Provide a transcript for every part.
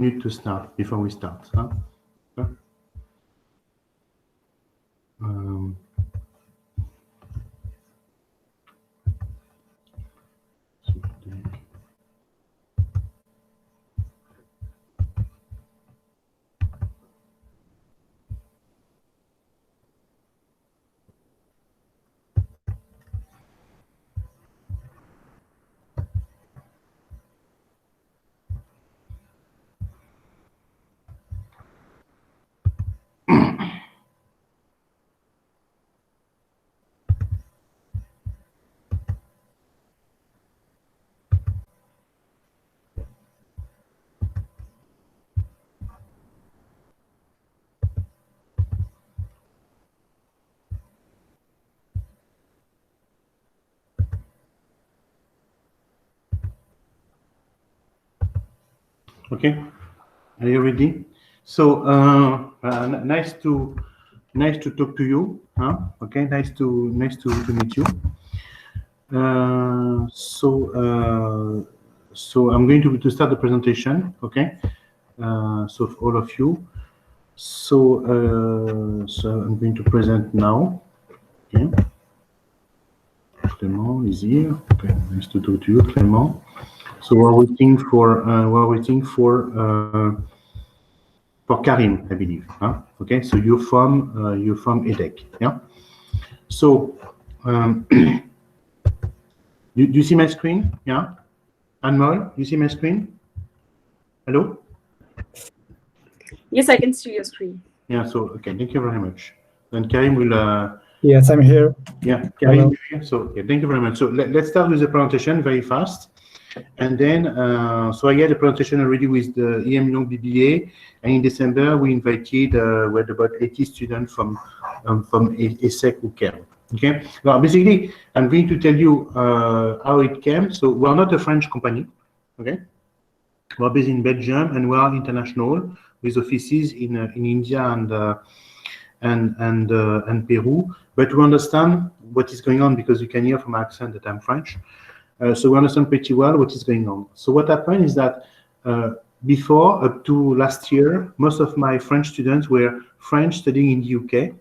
minute to start before we start. Huh? Okay, are you ready? So nice to talk to you. Huh? Okay, nice to meet you. So I'm going to start the presentation. Okay, so for all of you. So I'm going to present now. Okay, Clément is here. Okay, nice to talk to you, Clément. So we're waiting for Karim, I believe. Huh? Okay, so you're from EDEC, yeah. So you see my screen, yeah? Anmol, you see my screen? Hello? Yes, I can see your screen. Yeah. So okay, thank you very much. Then Karim will. Yes, I'm here. Yeah, Karim. So okay, thank you very much. So let's start with the presentation very fast. And then, so I had a presentation already with the EM Lyon BBA, and in December we invited, we had about 80 students from ESSEC who came. Okay, now basically I'm going to tell you how it came. So we are not a French company. Okay, we are based in Belgium and we are international with offices in India and Peru. But we understand what is going on because you can hear from my accent that I'm French. So we understand pretty well what is going on. So what happened is that before, up to last year, most of my French students were French studying in the UK.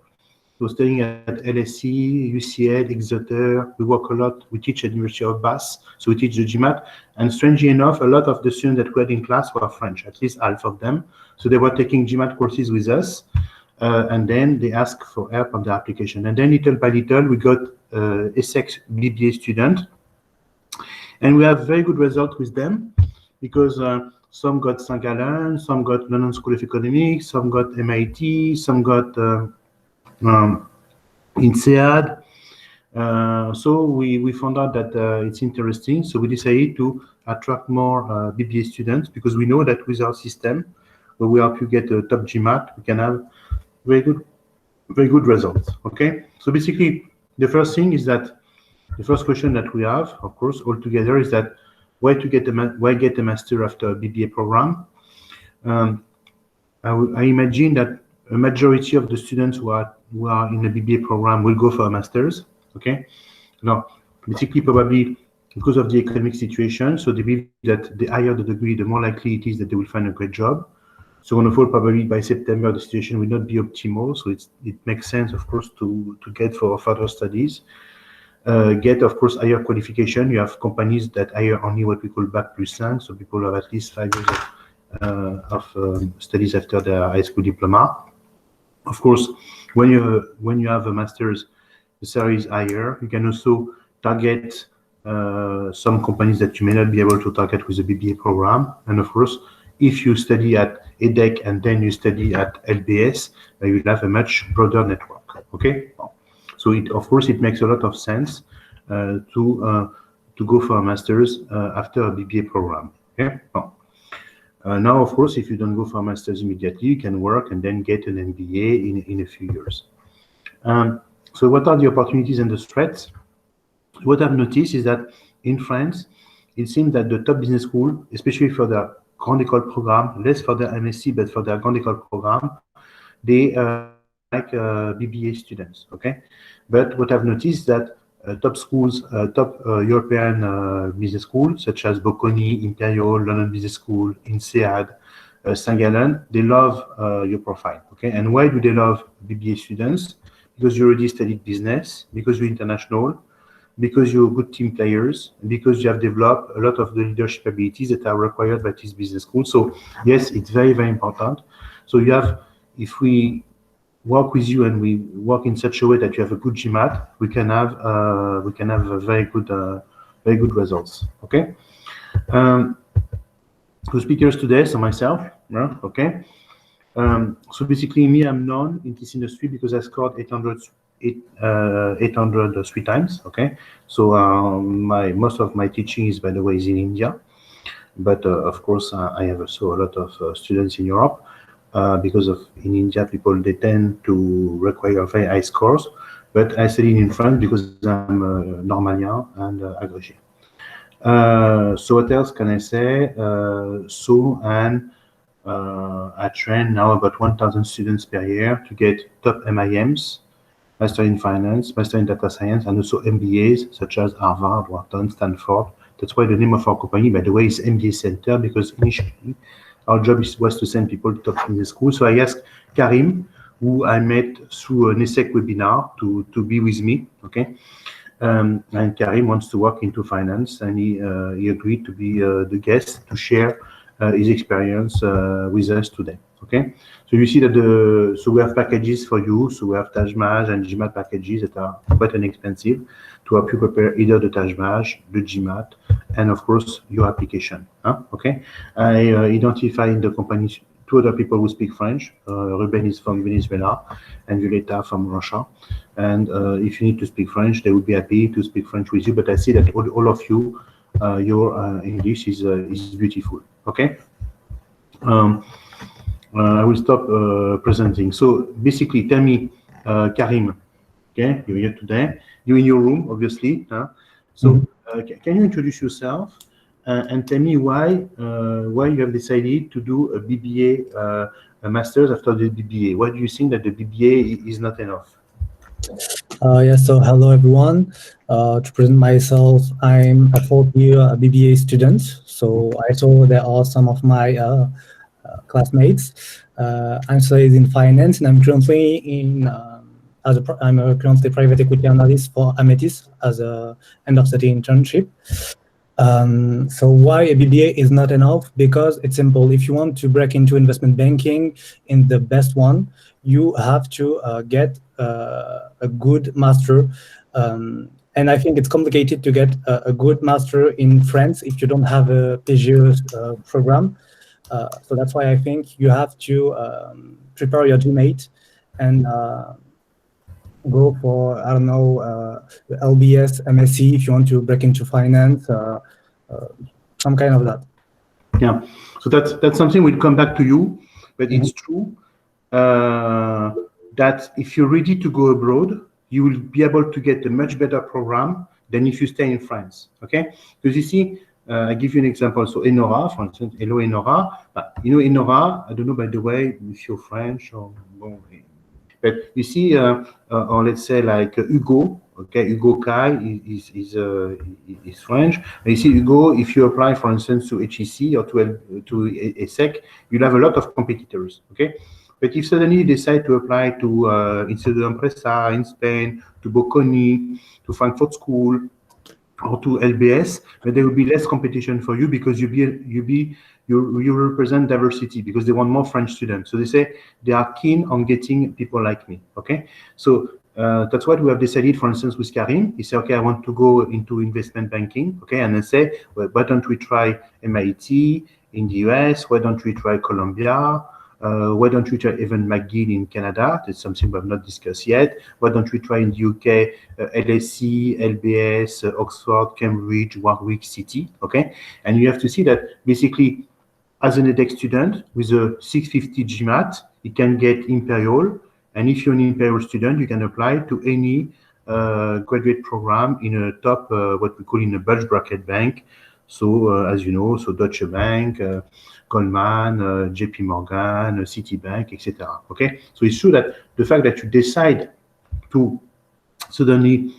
So studying at LSE, UCL, Exeter. We work a lot. We teach at the University of Bath, so we teach the GMAT. And strangely enough, a lot of the students that we had in class were French, at least half of them. So they were taking GMAT courses with us. And then they asked for help on the application. And then little by little, we got ESSEC BBA student. And we have very good results with them because some got St. Gallen, some got London School of Economics, some got MIT, some got INSEAD. So we found out that it's interesting. So we decided to attract more BBA students because we know that with our system, where we help you get a top GMAT, we can have very good results. Okay. So basically, the first thing is that the first question that we have, of course, all together is that why get a master after a BBA program? I imagine that a majority of the students who are in the BBA program will go for a master's. Okay. Now, basically, probably because of the economic situation, so they believe that the higher the degree, the more likely it is that they will find a great job. So on the whole, probably by September, the situation will not be optimal. So it makes sense, of course, to get for further studies. Get, of course, higher qualification. You have companies that hire only what we call Bac plus 5, so people have at least 5 years of studies after their high school diploma. Of course, when you have a master's, the salary is higher. You can also target some companies that you may not be able to target with a BBA program. And of course, if you study at EDEC and then you study at LBS, you will have a much broader network. Okay. So of course, it makes a lot of sense to go for a master's after a BBA program. Okay. Now, of course, if you don't go for a master's immediately, you can work and then get an MBA in a few years. So what are the opportunities and the threats? What I've noticed is that in France, it seems that the top business school, especially for the Grande École program, less for the MSc, but for the Grande École program, they like BBA students, okay? But what I've noticed that top schools, top European business schools, such as Bocconi, Imperial, London Business School, INSEAD, St. Gallen, they love your profile. Okay, and why do they love BBA students? Because you already studied business, because you're international, because you're good team players, because you have developed a lot of the leadership abilities that are required by this business school. So yes, it's very, very important. So you have, if we work with you and we work in such a way that you have a good GMAT, we can have a very good results. Okay. The speakers today, so myself, yeah, okay. So basically, me, I'm known in this industry because I scored 800 3 times. Okay, so most of my teaching is, by the way, is in India, but of course I have also a lot of students in Europe because in India people they tend to require very high scores, but I studied in France because I'm Normalien and agrégé. So what else can I say? I train now about 1,000 students per year to get top MIMs, Master in Finance, Master in Data Science, and also MBAs such as Harvard, Wharton, Stanford. That's why the name of our company, by the way, is MBA Center, because initially our job was to send people to top business school. So I asked Karim, who I met through an ESSEC webinar, to be with me. Okay. And Karim wants to work into finance, and he agreed to be the guest to share his experience with us today. Okay, so you see that so we have packages for you. So we have Tajmaj and GMAT packages that are quite inexpensive to help you prepare either the Tajmaj, the GMAT, and of course your application. Okay, I identify in the company 2 other people who speak French. Ruben is from Venezuela and Violeta from Russia. And if you need to speak French, they would be happy to speak French with you. But I see that all of you, your English is beautiful. Okay. I will stop presenting. So basically, tell me, Karim, okay, you're here today. You're in your room, obviously. So can you introduce yourself and tell me why you have decided to do a BBA, a master's after the BBA? Why do you think that the BBA is not enough? So hello everyone. To present myself, I'm a 4th-year BBA student. So I saw there are some of my classmates. I'm studying in finance, and I'm currently I'm a currently private equity analyst for Amethyst as a end of study internship. So why a BBA is not enough? Because it's simple. If you want to break into investment banking in the best one, you have to get a good master. And I think it's complicated to get a good master in France if you don't have a PGE program. So that's why I think you have to prepare your GMAT and go for, I don't know, LBS, MSc if you want to break into finance, some kind of that. Yeah, so that's something we'll come back to you, but it's true that if you're ready to go abroad, you will be able to get a much better program than if you stay in France. Okay, because you see, I give you an example. So Enora, for instance, hello Enora. You know Enora. I don't know, by the way, if you're French or but you see, or let's say like Hugo. Okay, Hugo Kai is French. And you see, Hugo, if you apply, for instance, to HEC or to ESSEC, you'll have a lot of competitors. Okay, but if suddenly you decide to apply to Instituto Empresa in Spain, to Bocconi, to Frankfurt School, or to LBS, but there will be less competition for you because you represent diversity, because they want more French students. So they say they are keen on getting people like me. Okay, so that's what we have decided. For instance, with Karim, he said, okay, I want to go into investment banking. Okay, and I say, well, why don't we try MIT in the US? Why don't we try Columbia? Why don't we try even McGill in Canada? That's something we have not discussed yet. Why don't we try in the UK, LSE, LBS, Oxford, Cambridge, Warwick City? Okay, and you have to see that basically, as an edX student with a 650 GMAT, you can get Imperial, and if you're an Imperial student, you can apply to any graduate program in a top, what we call in a bulge bracket bank. So as you know, so Deutsche Bank, Goldman, JP Morgan, Citibank, etc. Okay, so it's true that the fact that you decide to suddenly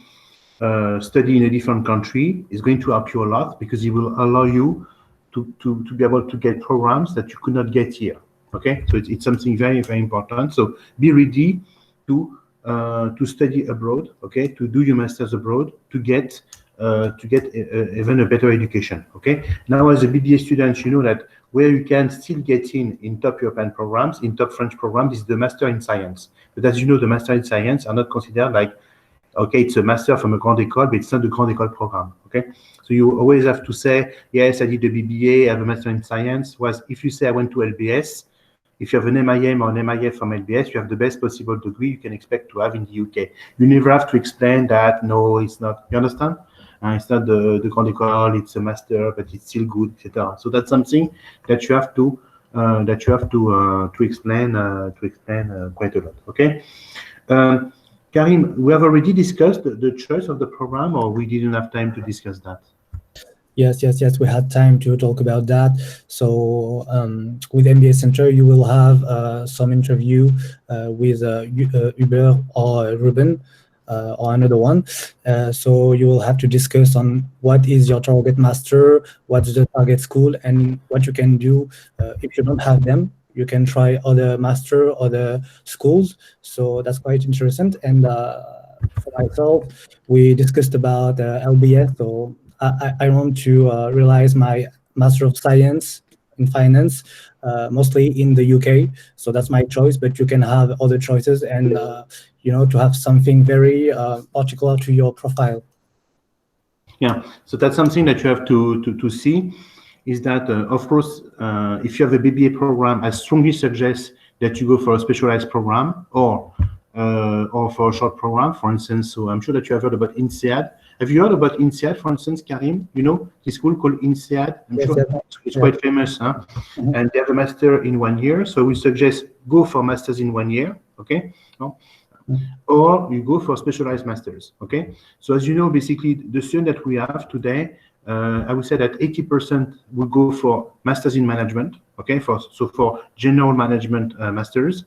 study in a different country is going to help you a lot, because it will allow you to be able to get programs that you could not get here. Okay, so it's something very, very important. So be ready to study abroad. Okay, to do your masters abroad, to get even a better education. Okay, now as a BBA student, you know that where you can still get in top European programs, in top French programs, is the master in science. But as you know, the master in science are not considered like, okay, it's a master from a grande école, but it's not the grande école program. Okay, so you always have to say, yes, I did a BBA, I have a master in science. Whereas if you say I went to LBS, if you have an MIM or an MIF from LBS, you have the best possible degree you can expect to have in the UK. You never have to explain that, no, it's not. You understand? It's not the grande école, it's a master, but it's still good, etc. So that's something that you have to explain quite a lot. Okay. Karim, we have already discussed the choice of the program, or we didn't have time to discuss that? Yes, we had time to talk about that. So with MBA Center, you will have some interview with Hubert or Ruben or another one. So you will have to discuss on what is your target master, what's the target school, and what you can do if you don't have them. You can try other master, other schools. So that's quite interesting. And for myself, we discussed about LBS. So I want to realize my Master of Science in Finance, mostly in the UK. So that's my choice, but you can have other choices and, to have something very particular to your profile. Yeah, so that's something that you have to see, is that, of course, if you have a BBA program, I strongly suggest that you go for a specialized program or for a short program, for instance. So I'm sure that you have heard about INSEAD. Have you heard about INSEAD, for instance, Karim? You know, this school called INSEAD? I'm sure it's quite famous, huh? Mm-hmm. And they have a master in 1 year. So we suggest go for masters in 1 year, okay? No? Mm-hmm. Or you go for specialized masters, okay? So as you know, basically, the student that we have today, I would say that 80% will go for masters in management, okay? For general management masters.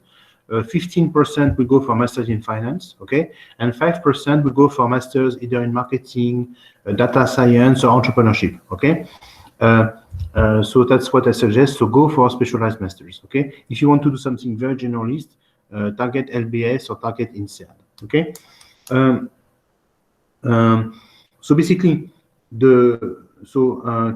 15% will go for masters in finance, okay? And 5% will go for masters either in marketing, data science, or entrepreneurship, okay? So that's what I suggest. So go for specialized masters, okay? If you want to do something very generalist, target LBS or target INSEAD, okay? So basically,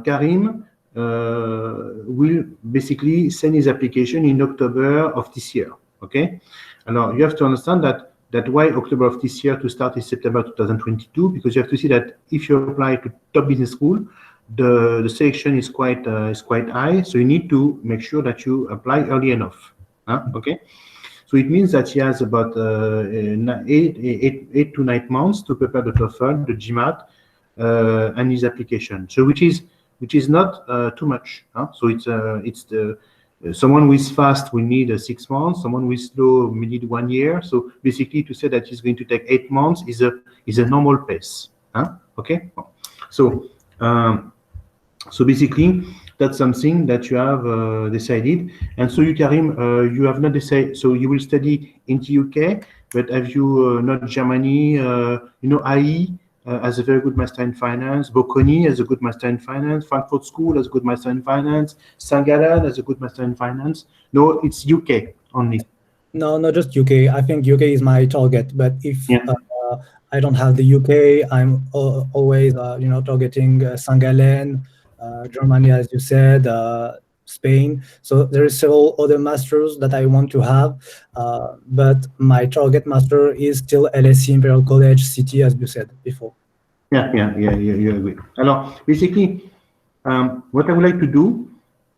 Karim will basically send his application in October of this year. Okay, now you have to understand that why October of this year to start is September 2022, because you have to see that if you apply to top business school, the selection is quite high. So you need to make sure that you apply early enough. Okay, so it means that he has about 8 to 9 months to prepare the TOEFL, the GMAT, and his application. So which is not too much. So it's the someone who is fast will need 6 months. Someone who is slow will need 1 year. So basically, to say that he's going to take 8 months is a normal pace. Okay. So basically, that's something that you have decided. And so you, Karim, you have not decided. So you will study in the UK, but have you not Germany? IE. As a very good master in finance, Bocconi has a good master in finance, Frankfurt School has a good master in finance, St. Gallen has a good master in finance. No, it's UK only. No, not just UK. I think UK is my target, but if I don't have the UK, I'm always, targeting St. Gallen, Germany, as you said, Spain. So there is several other masters that I want to have, but my target master is still LSE Imperial College City, as you said before. Yeah, you agree. Alors, basically, what I would like to do,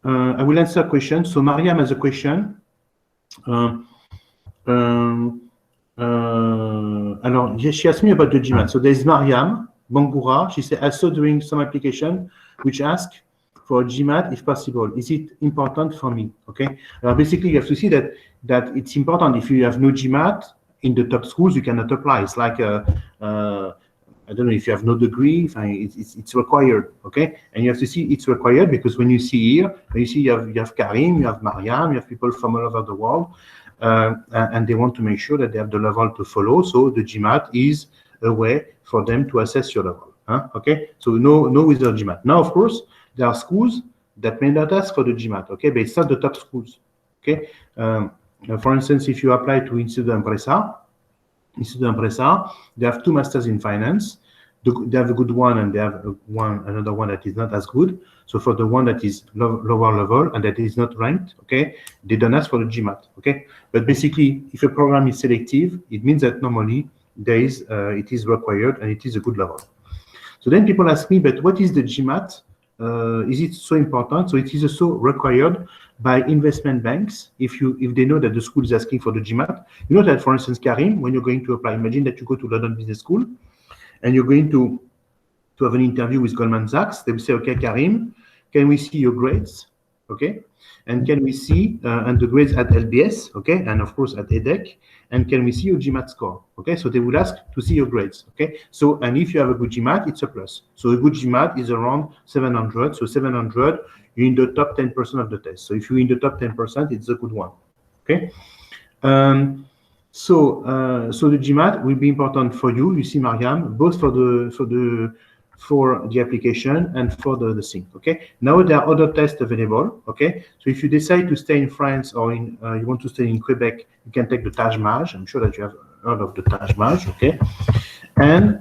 I will answer a question. So Mariam has a question. She asked me about the GMAT. So there's Mariam Bangoura. She said, I saw doing some application which ask for GMAT if possible. Is it important for me? Okay. Basically, you have to see that it's important. If you have no GMAT in the top schools, you cannot apply. It's like I don't know, if you have no degree, it's required. Okay. And you have to see it's required because when you see here, you have Karim, you have Mariam, you have people from all over the world, and they want to make sure that they have the level to follow. So the GMAT is a way for them to assess your level. Okay. So no without GMAT. Now, of course, there are schools that may not ask for the GMAT, okay, but it's not the top schools, okay. For instance, if you apply to Instituto Empresa, they have 2 masters in finance. They have a good one, and they have another one that is not as good. So for the one that is lower level and that is not ranked, okay, they don't ask for the GMAT, okay. But basically, if a program is selective, it means that normally it is required and it is a good level. So then people ask me, but what is the GMAT? Is it so important? So it is also required by investment banks if they know that the school is asking for the GMAT. You know that, for instance, Karim, when you're going to apply, imagine that you go to London Business School and you're going to have an interview with Goldman Sachs. They will say, okay, Karim, can we see your grades? Okay. And can we see and the grades at LBS, okay, and of course at EDEC, and can we see your GMAT score? Okay, so they will ask to see your grades. Okay, so and if you have a good GMAT, it's a plus. So a good GMAT is around 700. So 700, you're in the top 10% of the test. So if you're in the top 10%, it's a good one. Okay. So the GMAT will be important for you. You see, Mariam, both for the application and for the thing. Okay. Now there are other tests available. Okay. So if you decide to stay in France or you want to stay in Quebec, you can take the TAJMAJ. I'm sure that you have heard of the TAJMAJ. Okay. And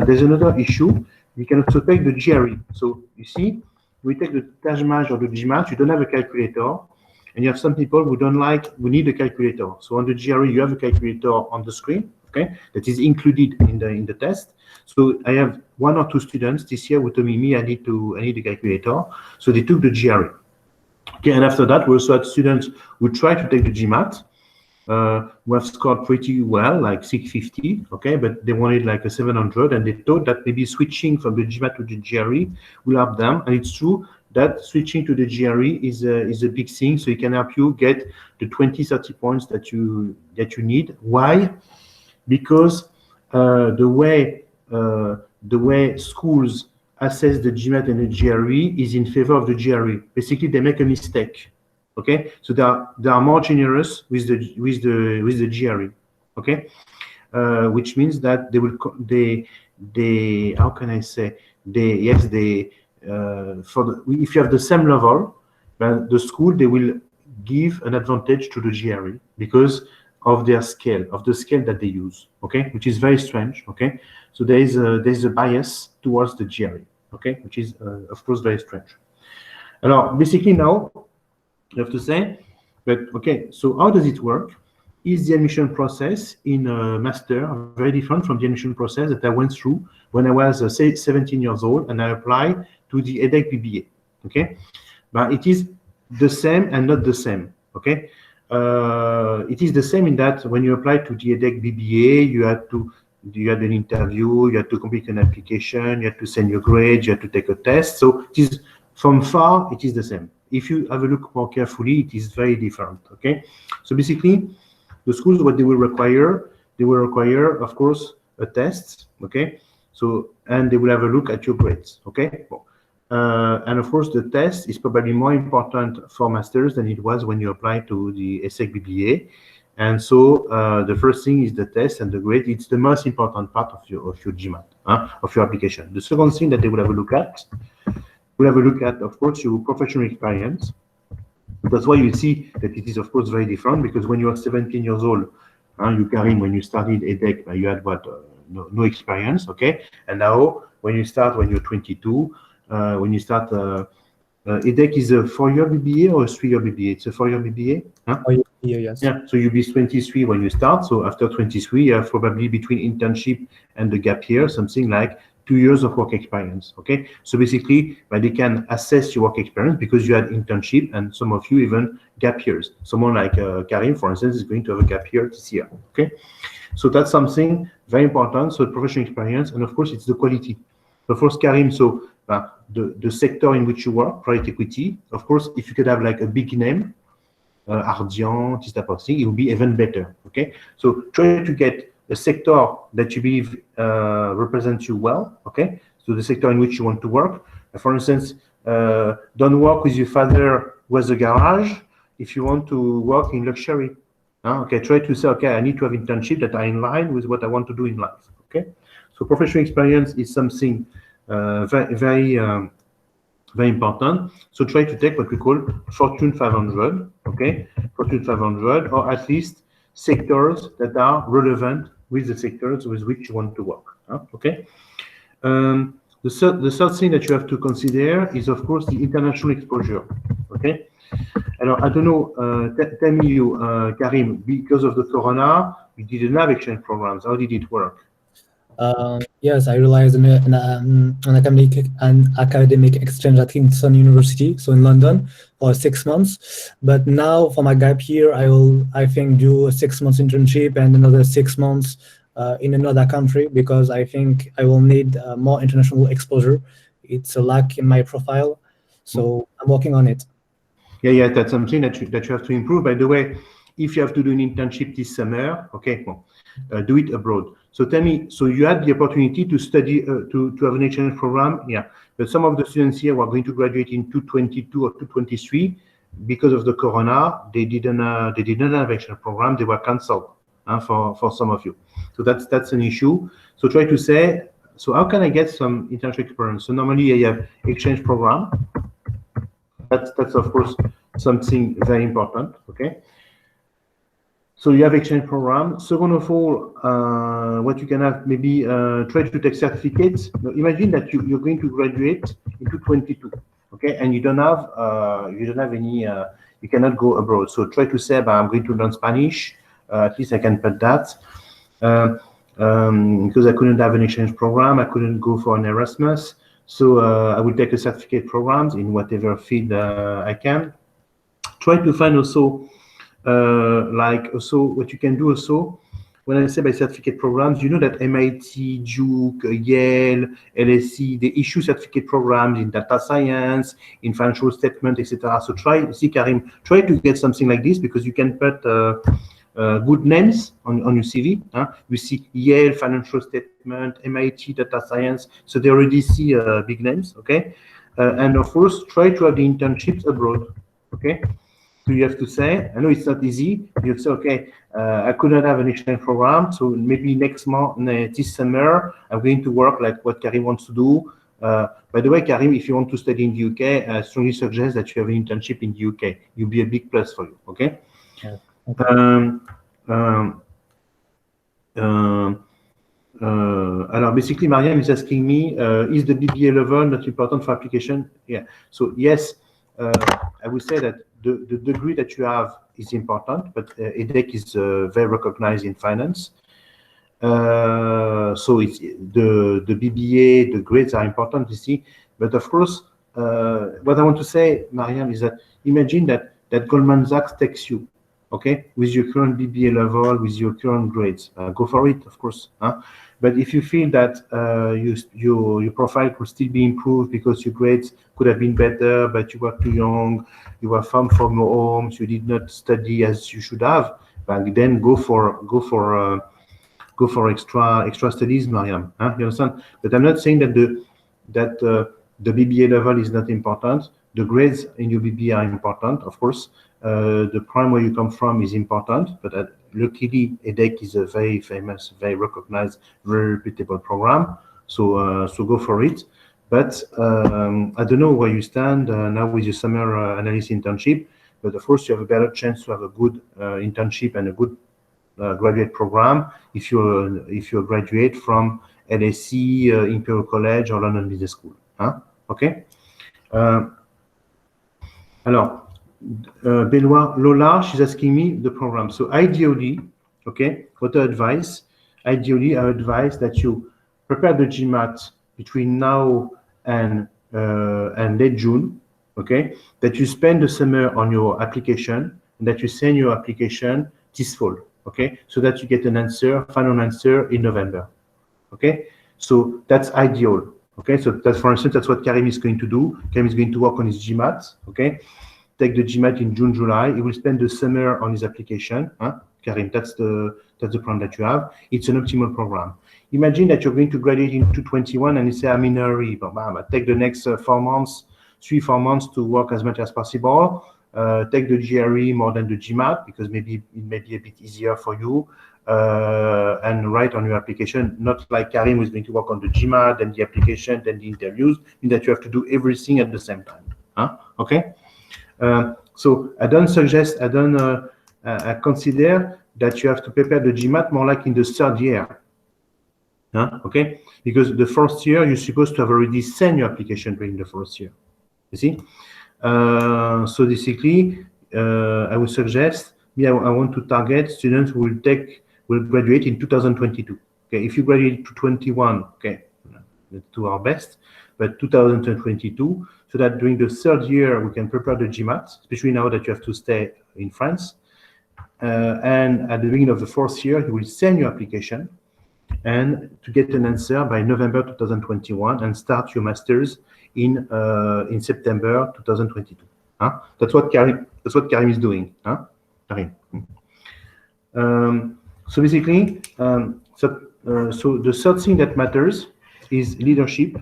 there's another issue. You can also take the GRE. So you see, we take the TAJMAJ or the GMAT. You don't have a calculator. And you have some people who need a calculator. So on the GRE, you have a calculator on the screen, okay, that is included in the test. So I have 1 or 2 students this year who told me I need a calculator. So they took the GRE. Okay, and after that, we also had students who tried to take the GMAT, who have scored pretty well, like 650, okay, but they wanted like a 700, and they thought that maybe switching from the GMAT to the GRE will help them. And it's true that switching to the GRE is a big thing, so it can help you get the 20-30 points that you need. Why? Because the way schools assess the GMAT and the GRE is in favor of the GRE. Basically, they make a mistake. Okay, so they are more generous with the GRE. Okay, which means that how can I say, if you have the same level, then the school, they will give an advantage to the GRE because of their scale, of the scale that they use, okay, which is very strange, okay. So there's a bias towards the GRE, okay, which is of course very strange. And basically now you have to say, but okay, so how does it work? Is the admission process in a master very different from the admission process that I went through when I was, say, 17 years old and I applied to the EDEC BBA, okay? But it is the same and not the same, okay? It is the same in that when you apply to the EDEC BBA, you had an interview, you had to complete an application, you had to send your grades, you had to take a test. So it is, from far, it is the same. If you have a look more carefully, it is very different, okay? So basically, the schools, what they will require, of course, a test, okay? So, and they will have a look at your grades, okay? And of course, the test is probably more important for masters than it was when you apply to the ESSEC BBA. And so the first thing is the test and the grade. It's the most important part of your GMAT, of your application. The second thing that they will have a look at, of course, your professional experience. That's why you see that it is, of course, very different, because when you are 17 years old, you, Karim, when you started EDEC, you had what? No experience, okay? And now, when you're 22, when you start, EDEC is a 4-year BBA or a 3-year BBA? It's a 4-year BBA? Huh? 4-year BBA, yes. Yeah, so you'll be 23 when you start. So after 23, you have probably between internship and the gap year, something like 2 years of work experience, okay? So basically, they can assess your work experience because you had internship and some of you even gap years. Someone like Karim, for instance, is going to have a gap year this year, okay? So that's something very important. So professional experience, and of course, it's the quality. So first, Karim, so the sector in which you work, private equity, of course, if you could have like a big name, Ardian, this type of thing, it would be even better, okay? So try to get a sector that you believe represents you well, okay? So the sector in which you want to work. For instance, don't work with your father who has a garage if you want to work in luxury. Okay, try to say, okay, I need to have internship that are in line with what I want to do in life, okay? So professional experience is something very very important. So try to take what we call Fortune 500, okay? Fortune 500, or at least sectors that are relevant with the sectors with which you want to work, okay? The third thing that you have to consider is, of course, the international exposure, okay? Alors, I don't know, tell me you, Karim, because of the corona, we didn't have exchange programs. How did it work? Yes, I realized an academic exchange at Kingston University, so in London, for 6 months. But now for my gap year, I think, do a 6 months internship and another 6 months in another country, because I think I will need more international exposure. It's a lack in my profile, so I'm working on it. Yeah, that's something that you have to improve. By the way, if you have to do an internship this summer, okay, well, do it abroad. So tell me, so you had the opportunity to study, to have an exchange program, yeah. But some of the students here were going to graduate in 2022 or 2023 because of the corona. They didn't have exchange program. They were cancelled for some of you. So that's an issue. So try to say, so how can I get some international experience? So normally I have exchange program. That's of course something very important. Okay. So you have exchange program. Second of all, what you can have, maybe try to take certificates. Now, imagine that you're going to graduate into 22, okay, and you don't have any, you cannot go abroad. So try to say, I'm going to learn Spanish. At least I can put that. Because I couldn't have an exchange program, I couldn't go for an Erasmus. So I will take a certificate programs in whatever field I can. Try to find also. Also what you can do also, when I say by certificate programs, you know that MIT, Duke, Yale, LSE, they issue certificate programs in data science, in financial statement, etc. So Karim, try to get something like this, because you can put good names on your CV. You see Yale financial statement, MIT data science, so they already see big names, okay? And of course, try to have the internships abroad, okay? So you have to say, I know it's not easy. You have to say, okay, I couldn't have an exchange program, so maybe next month, this summer, I'm going to work like what Karim wants to do. By the way, Karim, if you want to study in the UK, I strongly suggest that you have an internship in the UK. It'll be a big plus for you, okay? Yeah. Okay. Basically, Mariam is asking me, is the BBA level not important for application? Yeah. So yes, I would say that the degree that you have is important, but EDHEC is very recognized in finance. So it's the BBA, the grades are important, you see. But of course, what I want to say, Mariam, is that imagine that Goldman Sachs takes you, okay, with your current BBA level, with your current grades. Go for it, of course. But if you feel that your profile could still be improved because your grades could have been better, but you were too young, you were far from your home, so you did not study as you should have, then go for extra studies, Mariam. You understand? But I'm not saying that the BBA level is not important. The grades in your BBA are important, of course. The prime where you come from is important, but luckily, EDHEC is a very famous, very recognized, very reputable program. So go for it. But I don't know where you stand now with your summer analysis internship. But of course, you have a better chance to have a good internship and a good graduate program if you graduate from LSE, Imperial College, or London Business School. Okay. Benoit Lola, she's asking me the program. So ideally, okay, what I advise? Ideally, I advise that you prepare the GMAT between now and late June, okay? That you spend the summer on your application, and that you send your application this fall, okay? So that you get an answer, final answer in November, okay? So that's ideal, okay? So that's, for instance, that's what Karim is going to do. Karim is going to work on his GMAT, okay? Take the GMAT in June, July. He will spend the summer on his application. Karim, that's the plan that you have. It's an optimal program. Imagine that you're going to graduate in 2021 and you say, I'm in a hurry. Take the next 4 months, 3-4 months to work as much as possible. take the GRE more than the GMAT, because maybe it may be a bit easier for you, and write on your application, not like Karim, who's going to work on the GMAT, then the application, then the interviews, in that you have to do everything at the same time. Okay? So I don't suggest, I consider that you have to prepare the GMAT more like in the third year. Okay? Because the first year, you're supposed to have already sent your application during the first year. You see? So basically, I would suggest, I want to target students who will graduate in 2022. Okay? If you graduate to 21, okay, let's do our best, but 2022, so that during the third year, we can prepare the GMAT, especially now that you have to stay in France. And at the beginning of the fourth year, you will send your application and to get an answer by November 2021 and start your master's in September 2022. That's what Karim is doing. Karim. So basically, so the third thing that matters is leadership.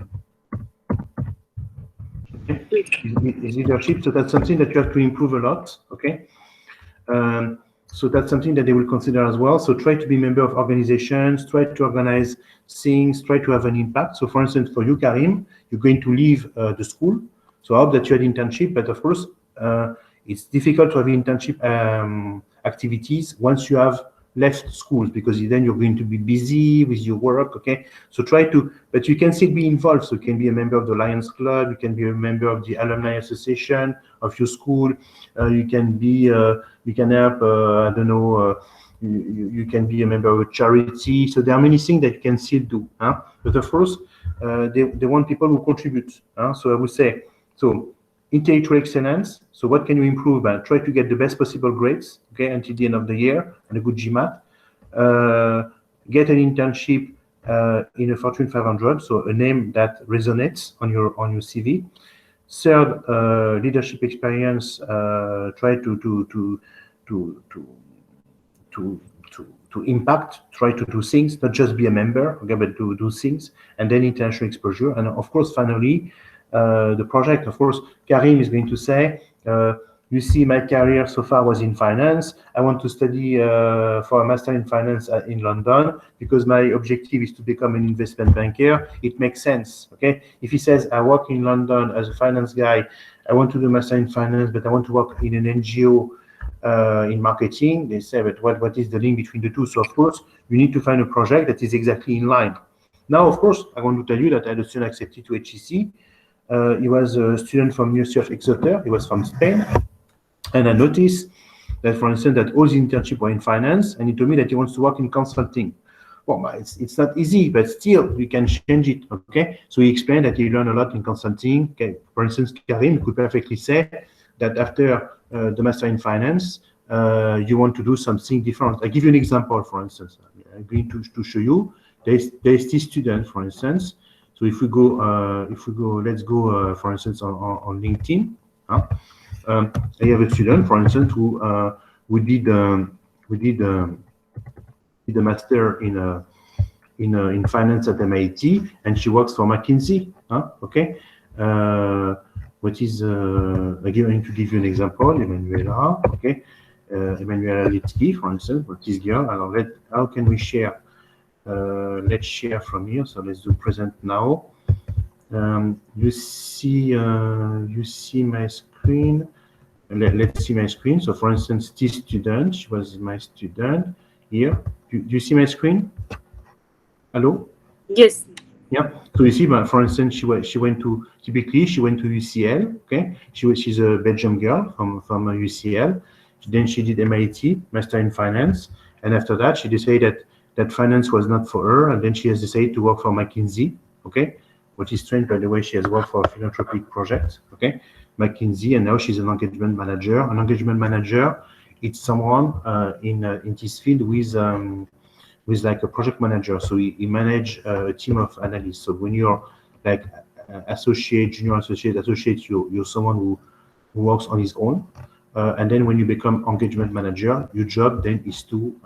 Okay? Is leadership. So that's something that you have to improve a lot. Okay. So that's something that they will consider as well. So try to be a member of organizations, try to organize things, try to have an impact. So for instance, for you, Karim, you're going to leave the school. So I hope that you had internship, but of course, it's difficult to have internship activities once you have left schools, because then you're going to be busy with your work, okay? So try to, but you can still be involved. So you can be a member of the Lions Club, you can be a member of the Alumni Association of your school, you can be, you can help, I don't know, you can be a member of a charity. So there are many things that you can still do. But of course, they want people who contribute. So I would say, so intellectual excellence. So what can you improve? Try to get the best possible grades, okay, until the end of the year, and a good GMAT. Get an internship in a Fortune 500, so a name that resonates on your CV. Third, leadership experience. Try to impact. Try to do things, not just be a member, okay, but to do things. And then international exposure. And of course, finally, the project. Of course, Karim is going to say, you see, my career so far was in finance. I want to study for a master in finance in London because my objective is to become an investment banker. It makes sense, okay? If he says, I work in London as a finance guy, I want to do a master in finance, but I want to work in an NGO in marketing, they say, but what is the link between the two? So, of course, you need to find a project that is exactly in line. Now, of course, I want to tell you that I had a student accepted to HEC. He was a student from University of Exeter. He was from Spain. And I noticed that, for instance, that all his internships were in finance, and he told me that he wants to work in consulting. Well, it's not easy, but still, you can change it, okay? So he explained that he learned a lot in consulting. Okay. For instance, Karim could perfectly say that after the master in finance, you want to do something different. I give you an example, for instance. I'm going to show you. There's this student, for instance. So if we go, let's go, for instance, on LinkedIn. I have a student, for instance, who did the master in finance at MIT, and she works for McKinsey. Okay. What is I'm going to give you an example, Emanuela. Okay. Emanuela Litsky, for instance, what is girl? How can we share? Let's share from here. So let's do present now. You see my screen. Let's see my screen. So, for instance, this student, she was my student here. Do you see my screen? Hello? Yes. Yeah. So you see, for instance, she went to UCL. Okay. She's a Belgian girl from UCL. Then she did MIT, Master in Finance, and after that, she decided that finance was not for her, and then she has decided to work for McKinsey. Okay. Which is strange, by the way. She has worked for a philanthropic project. Okay. McKinsey, and now she's an engagement manager. An engagement manager, it's someone in this field with like a project manager. So he manage a team of analysts. So when you're like associate, junior associate, you're someone who works on his own. And then when you become engagement manager, your job then is to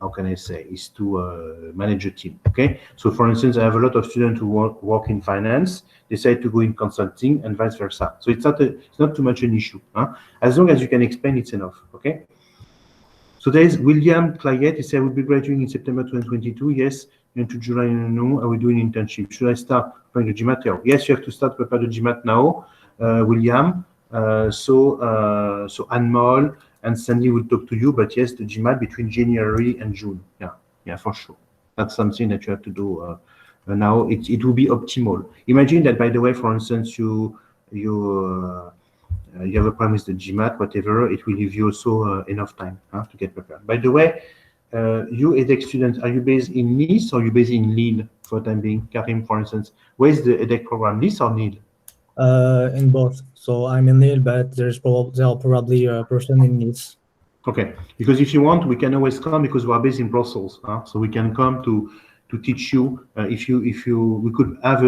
how can I say, is to manage a team. Okay, so for instance, I have a lot of students who work in finance, decide to go in consulting, and vice versa. So it's not too much an issue. Huh? As long as you can explain, it's enough. Okay. So there is William Clayette. He said, I will be graduating in September 2022. Yes. Into July, no. I will do an internship. Should I start preparing the GMAT? Yes, you have to start prepare the GMAT now, William. So Anmol and Sandy will talk to you. But yes, the GMAT between January and June. Yeah, for sure. That's something that you have to do now. It will be optimal. Imagine that, by the way, for instance, you have a problem with the GMAT, whatever, it will give you also enough time to get prepared. By the way, you EDHEC students, are you based in Nice or are you based in Lille for the time being? Karim, for instance, where is the EDHEC program, Nice or Lille? In both. So I'm in Lille, but there are probably a person in Nice. Okay, because if you want, we can always come because we are based in Brussels, so we can come to teach you. We could have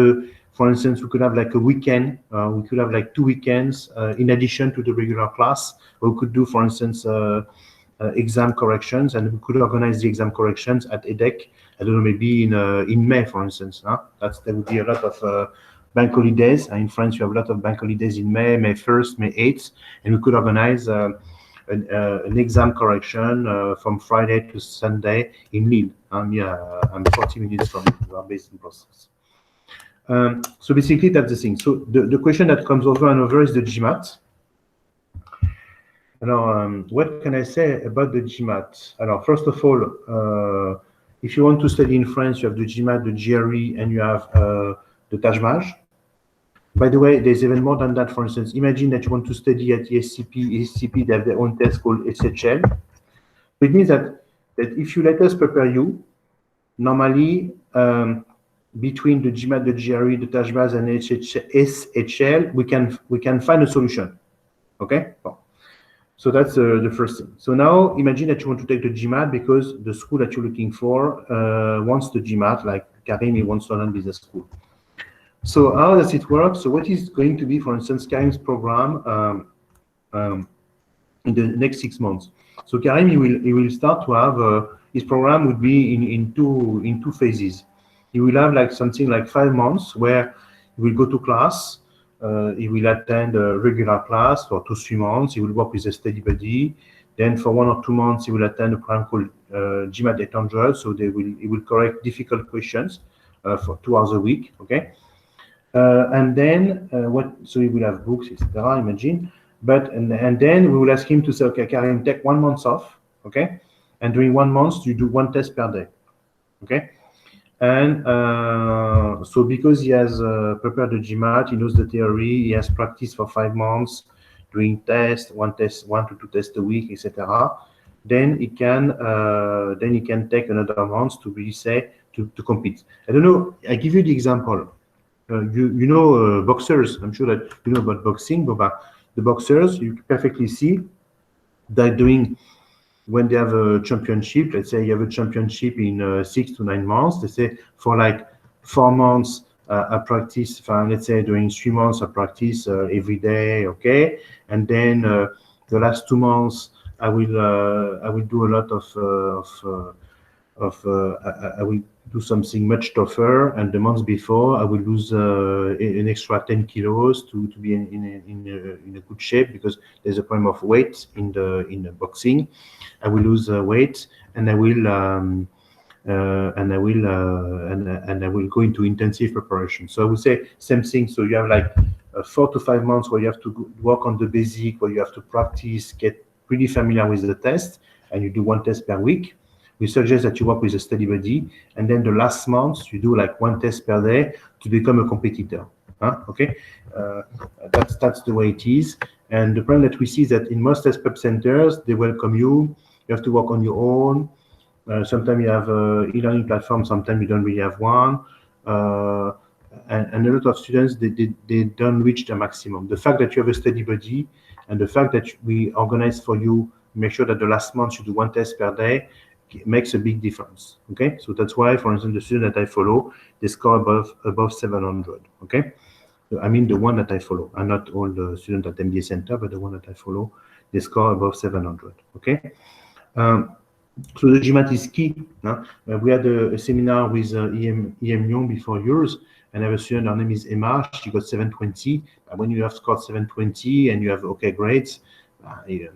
for instance, we could have like a weekend. We could have like 2 weekends in addition to the regular class. Or we could do, for instance, exam corrections, and we could organize the exam corrections at EDHEC. I don't know, maybe in May, for instance. There would be a lot of bank holidays. In France, you have a lot of bank holidays in May 1st, May 8th, and we could organize an exam correction from Friday to Sunday in Lille. I'm 40 minutes from Lille. We are based in Brussels. So basically, that's the thing. So the question that comes over and over is the GMAT. What can I say about the GMAT? First of all, if you want to study in France, you have the GMAT, the GRE, and you have the TAJMAJ. By the way, there's even more than that. For instance, imagine that you want to study at ESCP, they have their own test called SHL. It means that if you let us prepare you, normally, between the GMAT, the GRE, the TAJMAJ, and SHL, we can find a solution. Okay? Well, so that's the first thing. So now imagine that you want to take the GMAT because the school that you're looking for wants the GMAT, like Karim, he wants London Business School. So how does it work? So what is going to be, for instance, Karim's program in the next 6 months? So Karim, he will start to have his program would be in two phases. He will have like something like 5 months where he will go to class. He will attend a regular class for 2-3 months. He will work with a study buddy. Then for 1 or 2 months, he will attend a program called GMAT 800. So he will correct difficult questions for 2 hours a week. Okay. And then so he will have books, etc. Imagine, and then we will ask him to say, okay, Karim, take 1 month off, okay, and during 1 month you do 1 test per day, okay, and so because he has prepared the GMAT, he knows the theory, he has practiced for 5 months, doing one to 2 tests a week, etc. Then he can take another month to really say to compete. I don't know. I give you the example. You know boxers. I'm sure that you know about boxing, but the boxers, you perfectly see that when they have a championship. Let's say you have a championship in 6 to 9 months. They say for like 4 months I practice. Let's say during 3 months I practice every day. Okay, and then the last 2 months I will do a lot I will do something much tougher, and the months before I will lose an extra 10 kilos to be in a good shape, because there's a problem of weight in the boxing. I will lose weight, and I will go into intensive preparation. So I would say same thing. So you have like 4 to 5 months where you have to work on the basic, where you have to practice, get pretty familiar with the test, and you do 1 test per week. We suggest that you work with a study buddy, and then the last month you do like 1 test per day to become a competitor. Okay, that's the way it is. And the problem that we see is that in most test prep centers, they welcome you. You have to work on your own. Sometimes you have e-learning platform. Sometimes you don't really have one. And a lot of students, they don't reach the maximum. The fact that you have a study buddy, and the fact that we organize for you, make sure that the last month you do 1 test per day, makes a big difference. Okay, so that's why, for instance, the student that I follow, they score above 700. Okay, so, I mean the one that I follow, and not all the students at MBA Center, but the one that I follow, they score above 700. Okay, So the GMAT is key. We had a seminar with EM Lyon before yours, and I have a student, her name is Emma, she got 720. When you have scored 720 and you have okay grades,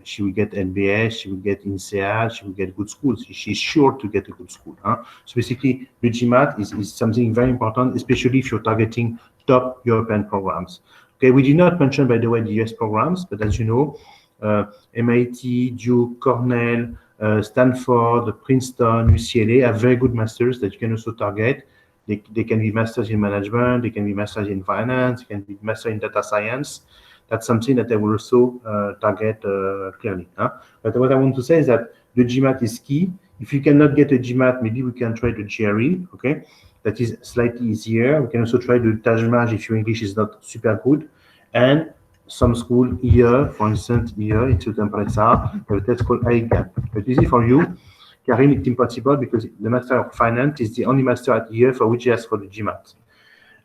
she will get NBS, she will get INSEAD, she will get good schools. She's sure to get a good school. So basically, the GMAT is something very important, especially if you're targeting top European programs. Okay, we did not mention, by the way, the US programs, but as you know, MIT, Duke, Cornell, Stanford, Princeton, UCLA have very good masters that you can also target. They can be masters in management, they can be masters in finance, they can be masters in data science. That's something that I will also target clearly. But what I want to say is that the GMAT is key. If you cannot get a GMAT, maybe we can try the GRE, okay? That is slightly easier. We can also try the Tajmaj if your English is not super good. And some school here, for instance, here in Sultan Presa, have a test called IGAP. But easy for you. Karim, it's impossible because the Master of Finance is the only master at here for which he asks for the GMAT.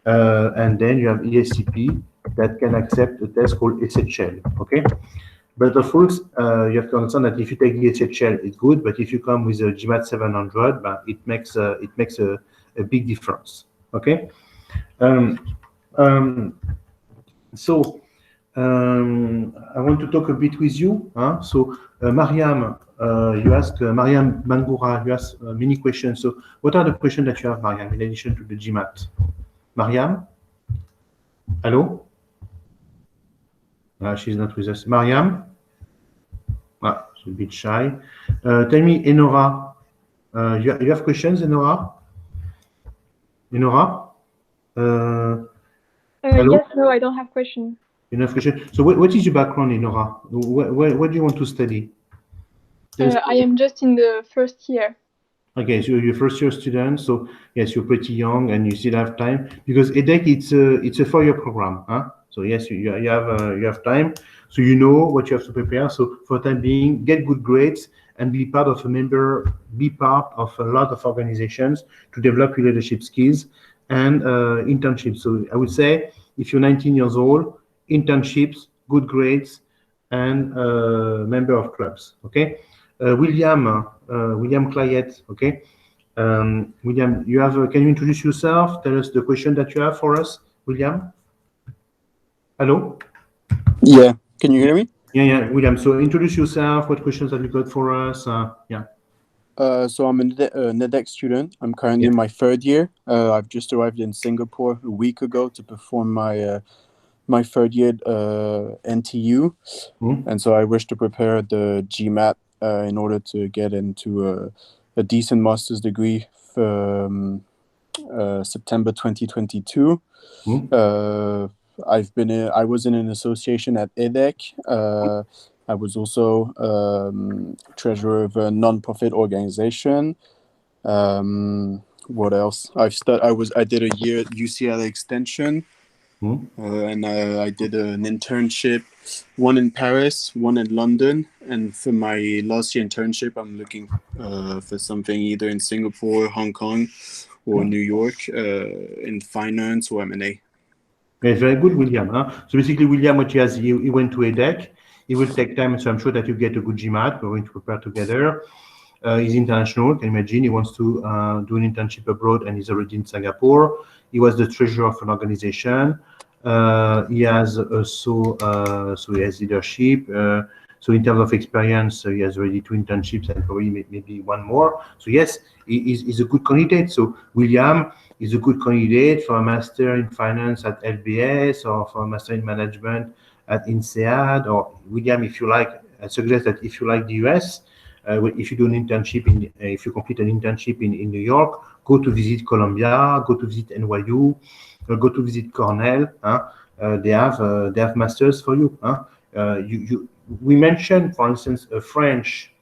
And then you have ESCP that can accept a test called SHL, okay? But of course, you have to understand that if you take the SHL, it's good, but if you come with a GMAT 700, it makes a big difference, okay? So I want to talk a bit with you. So Mariam, you asked Mariam Bangoura, you asked many questions. So what are the questions that you have, Mariam, in addition to the GMAT? Mariam? Hello? She's not with us. Mariam? She's a bit shy. Tell me, Enora, you have questions, Enora? Enora? Yes, no, I don't have questions. You don't have questions? So what is your background, Enora? What do you want to study? I am just in the first year. Okay, so you're a first-year student, so yes, you're pretty young and you still have time because EDHEC it's a 4-year program, So yes, you have time, so you know what you have to prepare. So for the time being, get good grades and be part of a lot of organizations to develop your leadership skills and internships. So I would say if you're 19 years old, internships, good grades, and member of clubs. Okay. William Clayette, okay. William, you have. Can you introduce yourself? Tell us the question that you have for us, William. Hello. Yeah. Can you hear me? Yeah, William. So introduce yourself. What questions have you got for us? Yeah. So I'm a NEDEC student. I'm currently in my 3rd year. I've just arrived in Singapore a week ago to perform my 3rd year NTU, and so I wish to prepare the GMAT in order to get into a decent master's degree for September 2022. I was in an association at EDHEC. I was also treasurer of a non-profit organization. What else? I did a year at UCLA Extension, and I did an internship, one in Paris, one in London. And for my last year internship, I'm looking for something either in Singapore, Hong Kong, or New York in finance or M&A. Yeah, very good, William. So basically, William, what he has, he went to EDHEC. It will take time, so I'm sure that you get a good GMAT. We're going to prepare together. He's international, can you imagine? He wants to do an internship abroad and he's already in Singapore. He was the treasurer of an organization. He has also, so he has leadership. So in terms of experience, he has already 2 internships and probably maybe 1 more. So yes, he's a good candidate. So William is a good candidate for a master in finance at LBS or for a master in management at INSEAD. Or William, if you like, I suggest that if you like the US, if you do an internship if you complete an internship in New York, go to visit Columbia, go to visit NYU, go to visit Cornell. They have masters for you. We mentioned, for instance, a French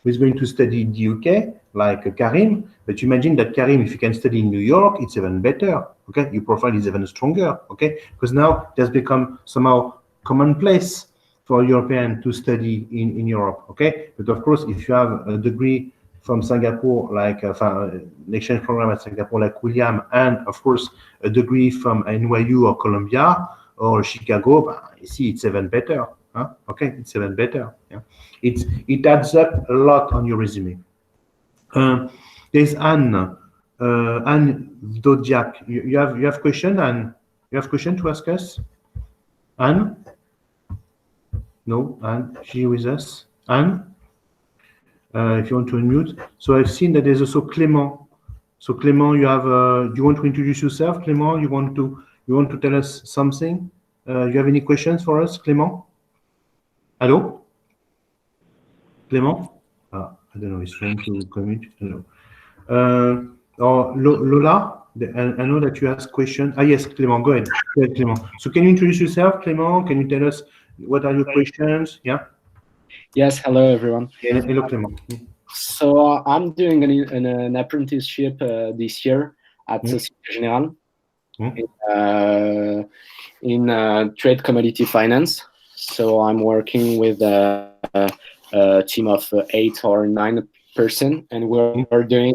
who is going to study in the UK, like Karim. But you imagine that Karim, if you can study in New York, it's even better. Okay, your profile is even stronger. Okay, because now it has become somehow commonplace for European to study in Europe, okay? But of course, if you have a degree from Singapore, like an exchange program at Singapore, like William, and of course, a degree from NYU or Columbia or Chicago, you see, it's even better, okay? It's even better, yeah? It adds up a lot on your resume. There's Anne. Anne Dodiak. You have question, Anne? You have question to ask us? Anne? No, Anne, she with us. Anne? If you want to unmute. So I've seen that there's also Clément. So Clément, you have. Do you want to introduce yourself, Clément? You want to tell us something? You have any questions for us, Clément? Hello, Clément? I don't know. He's trying to commit. Hello. Or Lola? I know that you asked question. Yes, Clément. Go ahead. Go ahead, Clément. So can you introduce yourself, Clément? Can you tell us what are your questions? Yeah. Yes, hello everyone. Yeah, hello, Clément. So I'm doing an apprenticeship this year at Société Générale in trade commodity finance. So I'm working with a team of 8 or 9 person, and we're doing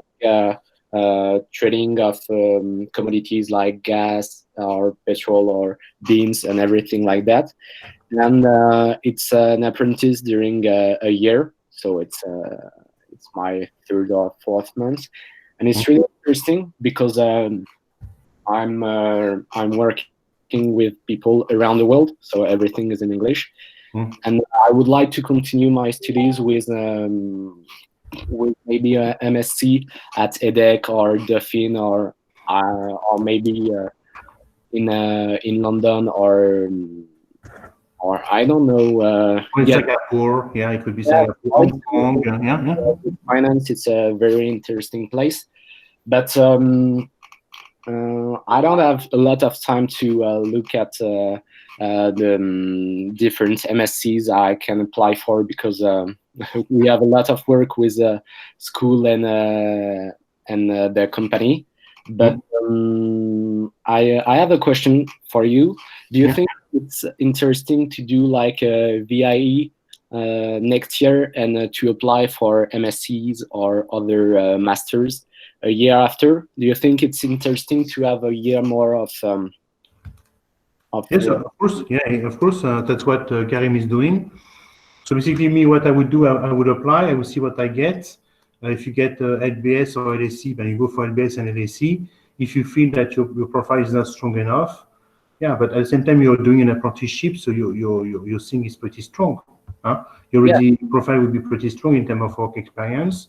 trading of commodities like gas or petrol or beans and everything like that. And it's an apprentice during a year, so it's my 3rd or 4th month, and it's really interesting because I'm working with people around the world, so everything is in English, and I would like to continue my studies with maybe a MSc at EDEC or Dauphine or maybe in London or I don't know. Singapore, yeah, it could be Singapore, Hong Kong, yeah. Finance, it's a very interesting place, but I don't have a lot of time to look at the different MSCs I can apply for because we have a lot of work with school and the company. But I have a question for you. Do you think it's interesting to do like a VIE next year and to apply for MSCs or other masters a year after? Do you think it's interesting to have a year more of yes, of course. Yeah, of course. That's what Karim is doing. So basically, me, what I would do, I would apply. I would see what I get. If you get LBS or LSC, then you go for LBS and LSC. If you feel that your profile is not strong enough, yeah, but at the same time you're doing an apprenticeship, so your thing is pretty strong. Your profile will be pretty strong in terms of work experience.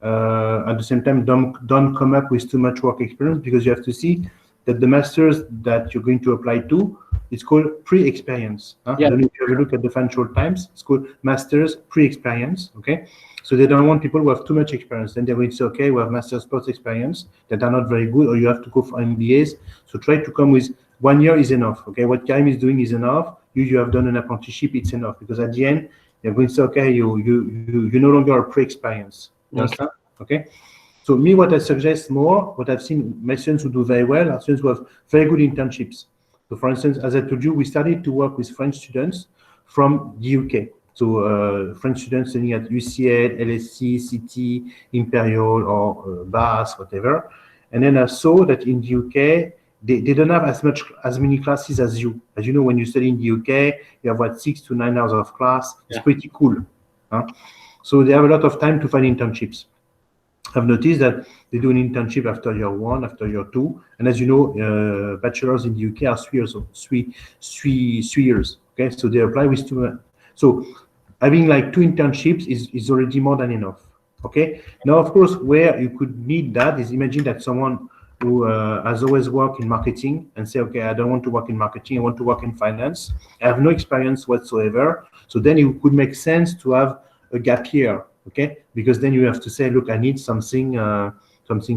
At the same time, don't come up with too much work experience, because you have to see that the masters that you're going to apply to, it's called pre-experience. I don't know if you ever look at the Financial Times. It's called masters pre-experience. Okay, so they don't want people who have too much experience. Then they're going to say, okay, we have masters post experience that are not very good, or you have to go for MBAs. So try to come with 1 year is enough. Okay, what Karim is doing is enough. You have done an apprenticeship, it's enough, because at the end they're going to say, okay, you no longer are pre-experience. You understand? Okay. So me, what I suggest more, what I've seen my students who do very well are students who have very good internships. So for instance, as I told you, we started to work with French students from the UK. So French students studying at UCL, LSC, City, Imperial, or Bath, whatever. And then I saw that in the UK, they don't have as many classes as you. As you know, when you study in the UK, you have 6 to 9 hours of class. It's pretty cool. So they have a lot of time to find internships. I've noticed that they do an internship after year 1, after year 2, and as you know, bachelors in the UK are 3 years. 3 years. Okay, so they apply with 2. So having like 2 internships is already more than enough. Okay. Now, of course, where you could need that is, imagine that someone who has always worked in marketing and say, okay, I don't want to work in marketing, I want to work in finance. I have no experience whatsoever. So then it could make sense to have a gap year. Okay, because then you have to say, look, I need something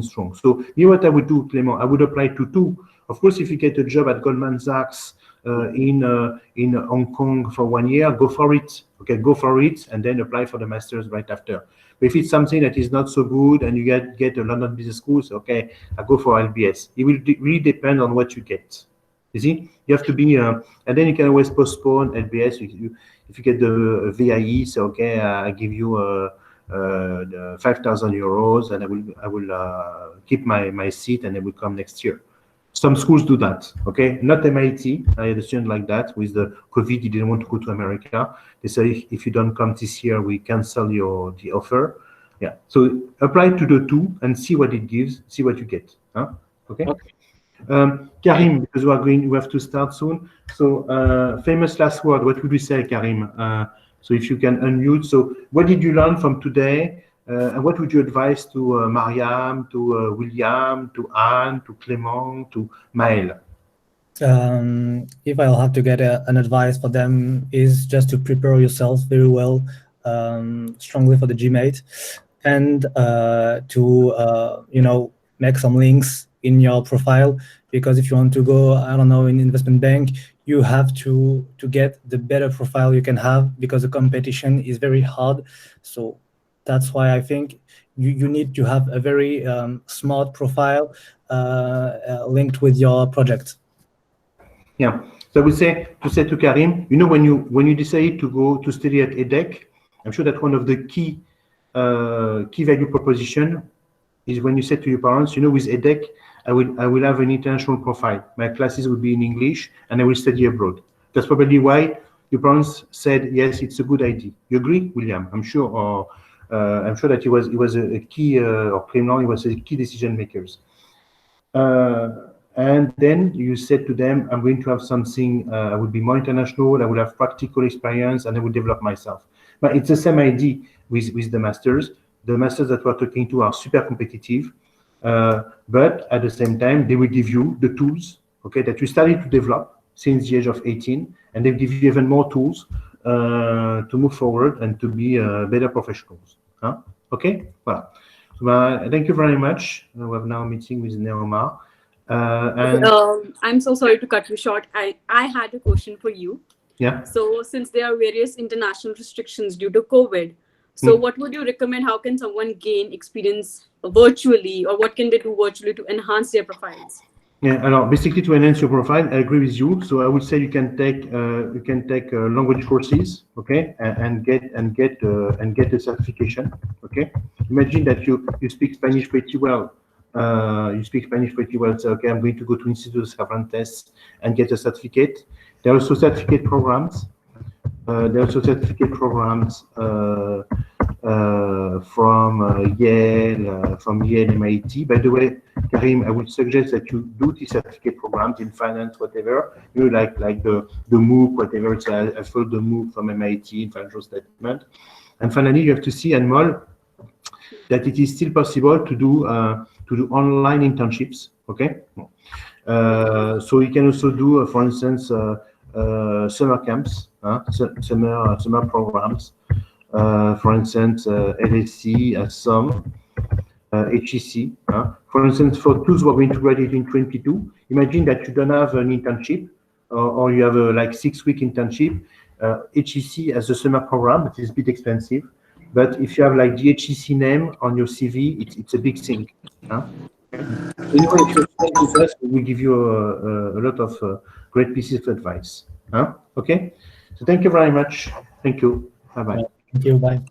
strong. So me, what I would do, Clément, I would apply to 2. Of course, if you get a job at Goldman Sachs in Hong Kong for 1 year, go for it. Okay, go for it, and then apply for the masters right after. But if it's something that is not so good and you get a London Business School, so okay, I go for LBS. It will really depend on what you get. You see, you have to be, and then you can always postpone LBS. If you get the VIE, so okay, I give you 5,000 euros, and I will keep my seat, and I will come next year. Some schools do that. Okay, not MIT. I had a student like that with the COVID. He didn't want to go to America. They say, if you don't come this year, we cancel the offer. Yeah. So apply to the two and see what it gives, see what you get. Huh? Okay. Karim, because we have to start soon. So famous last word. What would we say, Karim? So if you can unmute. So what did you learn from today? And what would you advise to Mariam, to William, to Anne, to Clément, to Maël? If I'll have to get an advice for them, is just to prepare yourself very well, strongly for the GMAT, and to make some links in your profile, because if you want to go, I don't know, in investment bank, you have to get the better profile you can have, because the competition is very hard. So that's why I think you need to have a very smart profile linked with your project. Yeah. So I would say to Karim, when you decide to go to study at EDHEC, I'm sure that one of the key value proposition is when you say to your parents, with EDHEC, I will have an international profile. My classes will be in English, and I will study abroad. That's probably why your parents said yes, it's a good idea. You agree, William? I'm sure, or I'm sure that he was a key, or Clément, he was a key decision makers. And then you said to them, I'm going to have something, I will be more international, I will have practical experience, and I will develop myself. But it's the same idea with the masters. The masters that we're talking to are super competitive, but at the same time, they will give you the tools, okay, that you started to develop since the age of 18, and they give you even more tools to move forward and to be better professionals. Huh? Okay? Well, thank you very much. We have now a meeting with Neoma. I'm so sorry to cut you short. I had a question for you. Yeah. So since there are various international restrictions due to COVID, so what would you recommend? How can someone gain experience virtually, or what can they do virtually to enhance their profiles? Yeah, basically to enhance your profile, I agree with you. So I would say you can take language courses, okay, and get a certification, okay. Imagine that you speak Spanish pretty well. So okay, I'm going to go to Instituto Cervantes and get a certificate. There are also certificate programs. From Yale, MIT. By the way, Karim, I would suggest that you do the certificate programs in finance, whatever. Like the MOOC, whatever. I followed the MOOC from MIT in financial statement. And finally, you have to see, Anmol, that it is still possible to do online internships. Okay. So you can also do, for instance, summer camps, summer programs. For instance, LSE, some HEC. For instance, for those who are going to graduate in 2022, imagine that you don't have an internship, or you have a 6-week internship. HEC has a summer program. It is a bit expensive, but if you have the HEC name on your CV, it's a big thing. So if you're with us, we will give you a lot of great pieces of advice. Okay. So thank you very much. Thank you. Bye bye. Thank you. Bye.